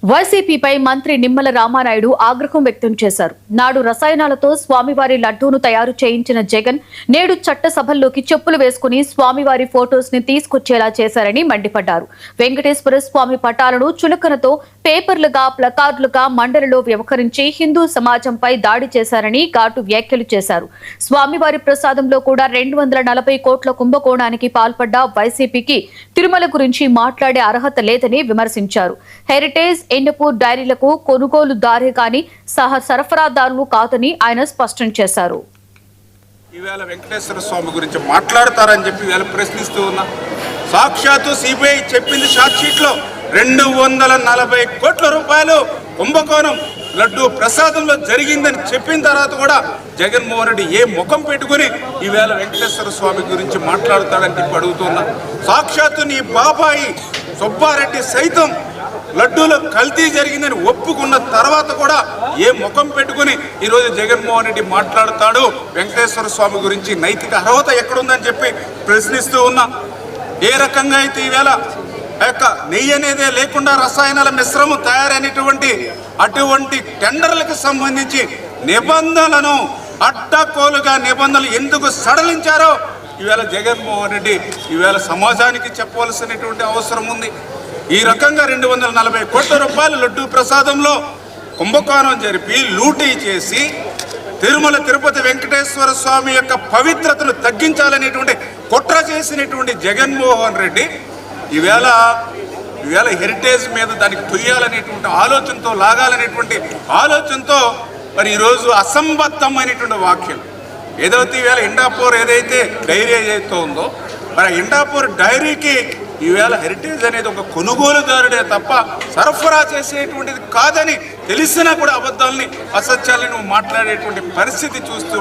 వైసీపీపై మంత్రి నిమ్మల రామానాయుడు ఆగ్రహం వ్యక్తం చేశారు. నాడు రసాయనాలతో స్వామివారి లడ్డూను తయారు చేయించిన జగన్ నేడు చట్టసభల్లోకి చెప్పులు వేసుకుని స్వామివారి ఫోటోస్ ని తీసుకొచ్చేలా చేశారని మండిపడ్డారు. వెంకటేశ్వర స్వామి పటాలను చులకనతో పేపర్లుగా ప్లకార్డులుగా మండలిలో వ్యవహరించి హిందూ సమాజంపై దాడి చేశారని ఘాటు వ్యాఖ్యలు చేశారు. స్వామివారి ప్రసాదంలో కూడా 240 కోట్ల కుంభకోణానికి పాల్పడ్డ వైసీపీకి తిరుమల గురించి మాట్లాడే అర్హత లేదని విమర్శించారు. హెరిటేజ్ ఎండపూర్ డైరీలకు కొనుగోలుదారే కానీ సరఫరాదారులు కాదని ఆయన స్పష్టం చేశారు. ఈవేళ వెంకటేశ్వర స్వామి గురించి మాట్లాడతారని చెప్పి వీళ్ళ ప్రశ్నిస్తూ ఉన్నా. సాక్షాత్తు సిబిఐ చెప్పింది షార్ట్షీట్లో 240 కోట్ల రూపాయలు కుంభకోణం లడ్డు ప్రసాదంలో జరిగిందని చెప్పిన తర్వాత కూడా జగన్మోహన్ రెడ్డి ఏ ముఖం పెట్టుకుని ఈవేళ వెంకటేశ్వర స్వామి గురించి మాట్లాడతాడని చెప్పి అడుగుతున్నా. సాక్షాత్తు నీ బాబాయి సుబ్బారెడ్డి సైతం లడ్డూలో కల్తీ జరిగిందని ఒప్పుకున్న తర్వాత కూడా ఏ ముఖం పెట్టుకుని ఈరోజు జగన్మోహన్ రెడ్డి మాట్లాడతాడు వెంకటేశ్వర స్వామి గురించి? నైతిక అర్హత ఎక్కడుందని చెప్పి ప్రశ్నిస్తూ ఉన్నా. ఏ రకంగా అయితే ఈవేళ యొక్క నెయ్యి అనేదే లేకుండా రసాయనాల మిశ్రమం తయారైనటువంటి అటువంటి టెండర్లకు సంబంధించి నిబంధనలను అడ్డకోలుగా నిబంధనలు ఎందుకు సడలించారో ఈవేళ జగన్మోహన్ రెడ్డి ఈవేళ సమాజానికి చెప్పవలసినటువంటి అవసరం ఉంది. ఈ రకంగా 240 కోట్ల రూపాయల లడ్డూ ప్రసాదంలో కుంభకోణం జరిపి లూటీ చేసి తిరుమల తిరుపతి వెంకటేశ్వర స్వామి యొక్క పవిత్రతను తగ్గించాలనేటువంటి కుట్ర చేసినటువంటి జగన్మోహన్ రెడ్డి ఈవేళ హెరిటేజ్ మీద దానికి తొయ్యాలనేటువంటి ఆలోచనతో లాగాలనేటువంటి ఆలోచనతో మరి ఈరోజు అసంబద్ధమైనటువంటి వాక్యం ఏదైతే ఈవేళ ఇండాపూర్ ఏదైతే డైరీ ఏదైతే ఉందో మరి ఇండాపూర్ డైరీకి ఈవేళ హెరిటేజ్ అనేది ఒక కొనుగోలుదారుడే తప్ప సరఫరా చేసేటువంటిది కాదని తెలిసినా కూడా అబద్ధాలని అసత్యాలని నువ్వు మాట్లాడేటువంటి పరిస్థితి చూస్తూ